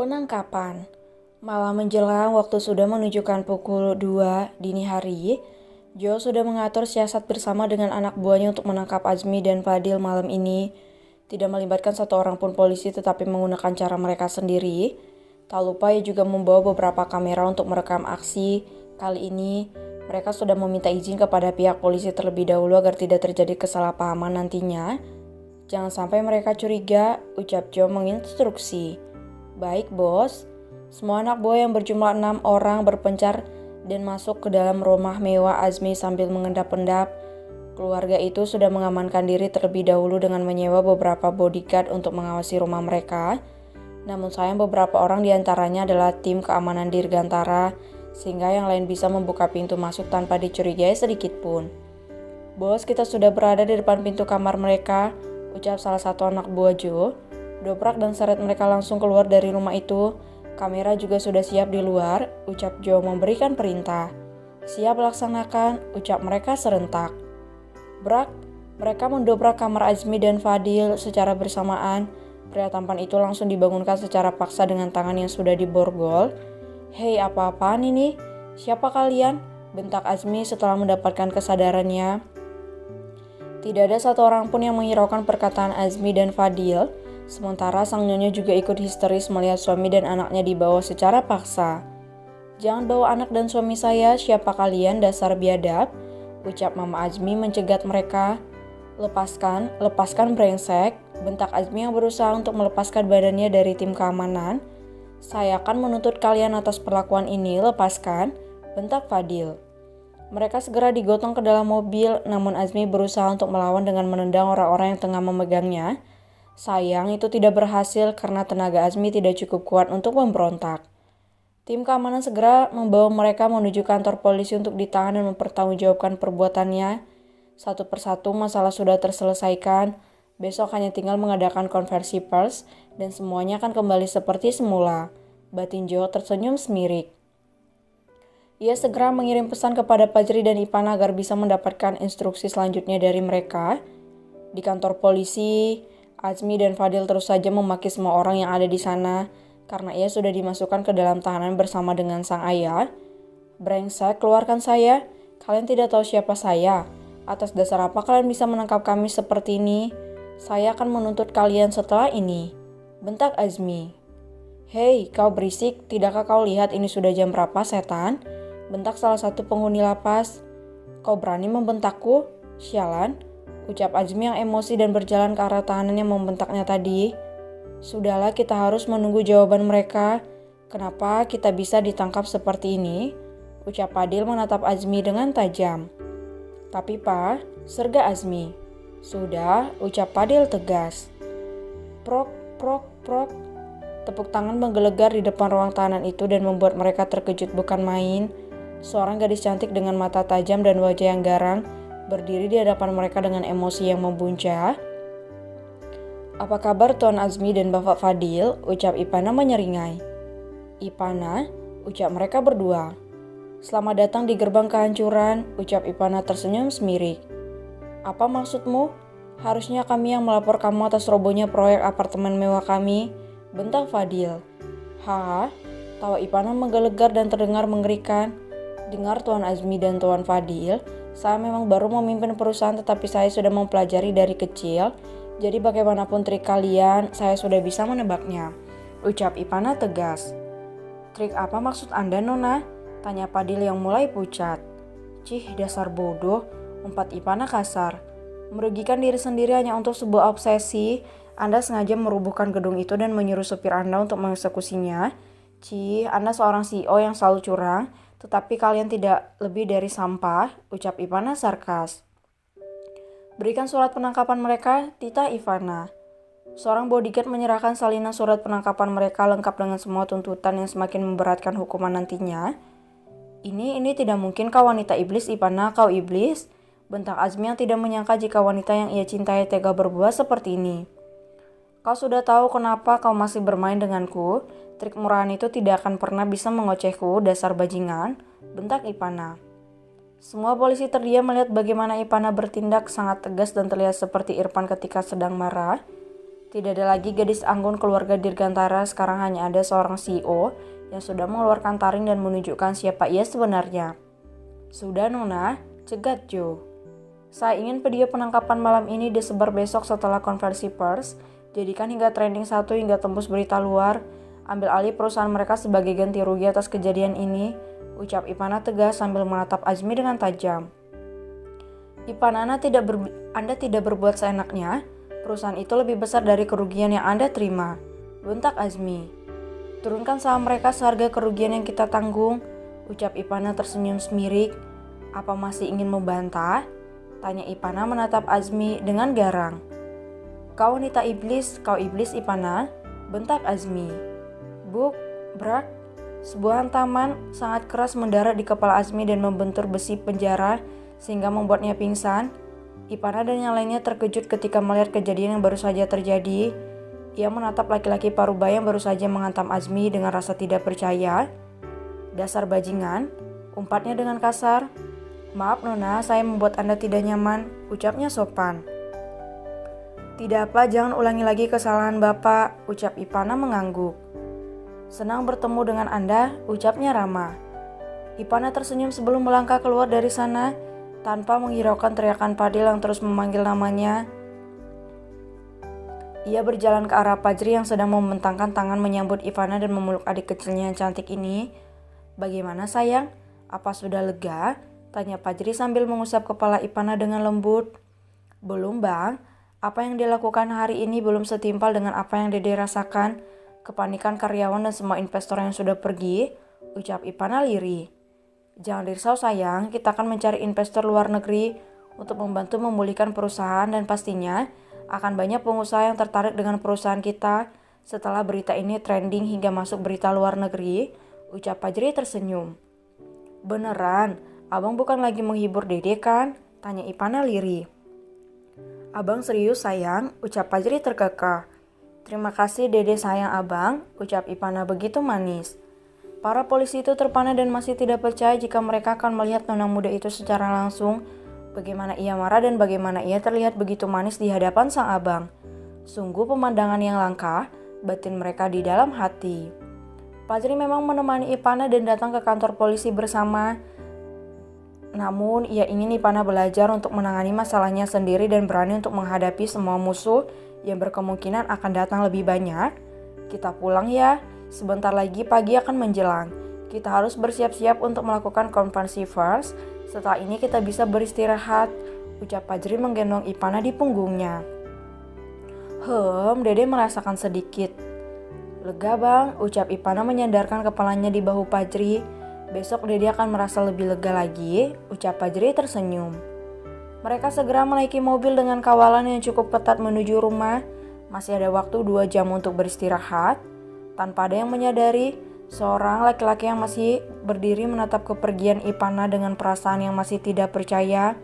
Penangkapan. Malam menjelang waktu sudah menunjukkan pukul 2 dini hari, Joe sudah mengatur siasat bersama dengan anak buahnya untuk menangkap Azmi dan Fadil malam ini. Tidak melibatkan satu orang pun polisi tetapi menggunakan cara mereka sendiri. Tak lupa ia juga membawa beberapa kamera untuk merekam aksi. Kali ini, mereka sudah meminta izin kepada pihak polisi terlebih dahulu agar tidak terjadi kesalahpahaman nantinya. Jangan sampai mereka curiga, ucap Joe menginstruksi. Baik bos, semua anak buah yang berjumlah 6 orang berpencar dan masuk ke dalam rumah mewah Azmi sambil mengendap-endap. Keluarga itu sudah mengamankan diri terlebih dahulu dengan menyewa beberapa bodyguard untuk mengawasi rumah mereka. Namun sayang beberapa orang diantaranya adalah tim keamanan Dirgantara, sehingga yang lain bisa membuka pintu masuk tanpa dicurigai sedikit pun. Bos, kita sudah berada di depan pintu kamar mereka, ucap salah satu anak buah Joe. Doprak dan seret mereka langsung keluar dari rumah itu. Kamera juga sudah siap di luar, ucap Joe memberikan perintah. Siap laksanakan, ucap mereka serentak. Brak, mereka mendobrak kamar Azmi dan Fadil secara bersamaan. Pria tampan itu langsung dibangunkan secara paksa dengan tangan yang sudah diborgol. Hei, apa-apaan ini? Siapa kalian? Bentak Azmi setelah mendapatkan kesadarannya. Tidak ada satu orang pun yang menghiraukan perkataan Azmi dan Fadil. Sementara sang nyonya juga ikut histeris melihat suami dan anaknya dibawa secara paksa. Jangan bawa anak dan suami saya, siapa kalian dasar biadab? Ucap Mama Azmi mencegat mereka. Lepaskan brengsek, bentak Azmi yang berusaha untuk melepaskan badannya dari tim keamanan. Saya akan menuntut kalian atas perlakuan ini, lepaskan, bentak Fadil. Mereka segera digotong ke dalam mobil, namun Azmi berusaha untuk melawan dengan menendang orang-orang yang tengah memegangnya. Sayang itu tidak berhasil karena tenaga Azmi tidak cukup kuat untuk memberontak. Tim keamanan segera membawa mereka menuju kantor polisi untuk ditahan dan mempertanggungjawabkan perbuatannya. Satu persatu masalah sudah terselesaikan. Besok hanya tinggal mengadakan konversi pers dan semuanya akan kembali seperti semula. Batin Joe tersenyum semirik. Ia segera mengirim pesan kepada Fajri dan Ipana agar bisa mendapatkan instruksi selanjutnya dari mereka. Di kantor polisi, Azmi dan Fadil terus saja memaki semua orang yang ada di sana karena ia sudah dimasukkan ke dalam tahanan bersama dengan sang ayah. Brengsek, keluarkan saya. Kalian tidak tahu siapa saya. Atas dasar apa kalian bisa menangkap kami seperti ini? Saya akan menuntut kalian setelah ini. Bentak Azmi. Hei, kau berisik. Tidakkah kau lihat ini sudah jam berapa, setan? Bentak salah satu penghuni lapas. Kau berani membentakku? Sialan. Ucap Azmi yang emosi dan berjalan ke arah tahanan yang membentaknya tadi. Sudahlah, kita harus menunggu jawaban mereka. Kenapa kita bisa ditangkap seperti ini? Ucap Fadil menatap Azmi dengan tajam. Tapi Pak, serga Azmi. Sudah, ucap Fadil tegas. Prok, prok, prok. Tepuk tangan menggelegar di depan ruang tahanan itu dan membuat mereka terkejut bukan main. Seorang gadis cantik dengan mata tajam dan wajah yang garang berdiri di hadapan mereka dengan emosi yang membuncah. Apa kabar Tuan Azmi dan Bapak Fadil? Ucap Ipana menyeringai. Ipana, ucap mereka berdua. Selamat datang di gerbang kehancuran, ucap Ipana tersenyum semirik. Apa maksudmu? Harusnya kami yang melapor kamu atas robohnya proyek apartemen mewah kami, bentak Fadil. Haha, tawa Ipana menggelegar dan terdengar mengerikan. Dengar Tuan Azmi dan Tuan Fadil, saya memang baru memimpin perusahaan tetapi saya sudah mempelajari dari kecil. Jadi bagaimanapun trik kalian, saya sudah bisa menebaknya. Ucap Ipana tegas. Trik apa maksud Anda, Nona? Tanya Fadil yang mulai pucat. Cih, dasar bodoh, umpat Ipana kasar. Merugikan diri sendiri hanya untuk sebuah obsesi. Anda sengaja merubuhkan gedung itu dan menyuruh supir Anda untuk mengeksekusinya. Cih, Anda seorang CEO yang selalu curang. Tetapi kalian tidak lebih dari sampah, ucap Ipana sarkas. Berikan surat penangkapan mereka, titah Ivana. Seorang bodyguard menyerahkan salinan surat penangkapan mereka lengkap dengan semua tuntutan yang semakin memberatkan hukuman nantinya. Ini tidak mungkin kau wanita iblis Ivana, kau iblis. Bentak Azmi yang tidak menyangka jika wanita yang ia cintai tega berbuat seperti ini. Kau sudah tahu kenapa kau masih bermain denganku? Trik murahan itu tidak akan pernah bisa mengocehku, dasar bajingan, bentak Ipana. Semua polisi terdiam melihat bagaimana Ipana bertindak sangat tegas dan terlihat seperti Irfan ketika sedang marah. Tidak ada lagi gadis anggun keluarga Dirgantara, sekarang hanya ada seorang CEO yang sudah mengeluarkan taring dan menunjukkan siapa ia sebenarnya. Sudah Nona, cegat Joe. Saya ingin video penangkapan malam ini disebar besok setelah konversi pers, jadikan hingga trending 1 hingga tembus berita luar, ambil alih perusahaan mereka sebagai ganti rugi atas kejadian ini, ucap Ipana tegas sambil menatap Azmi dengan tajam. Ipana, Anda tidak berbuat seenaknya. Perusahaan itu lebih besar dari kerugian yang Anda terima, bentak Azmi. Turunkan saham mereka seharga kerugian yang kita tanggung, ucap Ipana tersenyum semirik. Apa masih ingin membantah? Tanya Ipana menatap Azmi dengan garang. Kau wanita iblis, kau iblis Ipana, bentak Azmi. Buk, brak, sebuah hantaman sangat keras mendarat di kepala Azmi dan membentur besi penjara sehingga membuatnya pingsan. Ipana dan yang lainnya terkejut ketika melihat kejadian yang baru saja terjadi. Ia menatap laki-laki parubaya yang baru saja menghantam Azmi dengan rasa tidak percaya. Dasar bajingan, umpatnya dengan kasar. Maaf Nona, saya membuat Anda tidak nyaman, ucapnya sopan. Tidak apa, jangan ulangi lagi kesalahan Bapak, ucap Ipana mengangguk. Senang bertemu dengan Anda, ucapnya ramah. Ipana tersenyum sebelum melangkah keluar dari sana, tanpa menghiraukan teriakan Fadil yang terus memanggil namanya. Ia berjalan ke arah Fajri yang sedang membentangkan tangan menyambut Ipana dan memeluk adik kecilnya yang cantik ini. Bagaimana sayang? Apa sudah lega? Tanya Fajri sambil mengusap kepala Ipana dengan lembut. Belum bang, apa yang dilakukan hari ini belum setimpal dengan apa yang Dede rasakan. Kepanikan karyawan dan semua investor yang sudah pergi, ucap Ipana lirih. Jangan risau sayang, kita akan mencari investor luar negeri untuk membantu memulihkan perusahaan dan pastinya akan banyak pengusaha yang tertarik dengan perusahaan kita setelah berita ini trending hingga masuk berita luar negeri, ucap Fajri tersenyum. Beneran, abang bukan lagi menghibur Dede kan? Tanya Ipana lirih. Abang serius sayang, ucap Fajri terkekeh. Terima kasih Dede sayang abang, ucap Ipana begitu manis. Para polisi itu terpana dan masih tidak percaya jika mereka akan melihat nona muda itu secara langsung. Bagaimana ia marah dan bagaimana ia terlihat begitu manis di hadapan sang abang. Sungguh pemandangan yang langka, batin mereka di dalam hati. Fajri memang menemani Ipana dan datang ke kantor polisi bersama. Namun ia ingin Ipana belajar untuk menangani masalahnya sendiri dan berani untuk menghadapi semua musuh yang berkemungkinan akan datang lebih banyak. Kita pulang ya. Sebentar lagi pagi akan menjelang. Kita harus bersiap-siap untuk melakukan konferensi pers. Setelah ini kita bisa beristirahat, ucap Fajri menggendong Ipana di punggungnya. Dede merasakan sedikit. Lega bang, ucap Ipana menyandarkan kepalanya di bahu Fajri. Besok Dede akan merasa lebih lega lagi, ucap Fajri tersenyum. Mereka segera menaiki mobil dengan kawalan yang cukup ketat menuju rumah. Masih ada waktu 2 jam untuk beristirahat. Tanpa ada yang menyadari, seorang laki-laki yang masih berdiri menatap kepergian Ipana dengan perasaan yang masih tidak percaya.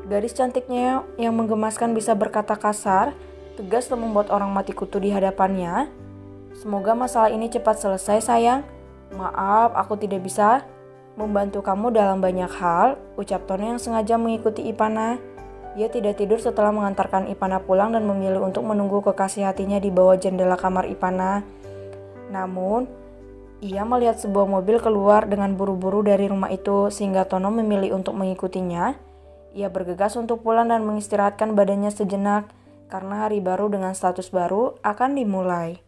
Gadis cantiknya yang menggemaskan bisa berkata kasar, tegas dan membuat orang mati kutu di hadapannya. Semoga masalah ini cepat selesai sayang. Maaf, aku tidak bisa membantu kamu dalam banyak hal, ucap Tono yang sengaja mengikuti Ipana. Ia tidak tidur setelah mengantarkan Ipana pulang dan memilih untuk menunggu kekasih hatinya di bawah jendela kamar Ipana. Namun, ia melihat sebuah mobil keluar dengan buru-buru dari rumah itu sehingga Tono memilih untuk mengikutinya. Ia bergegas untuk pulang dan mengistirahatkan badannya sejenak karena hari baru dengan status baru akan dimulai.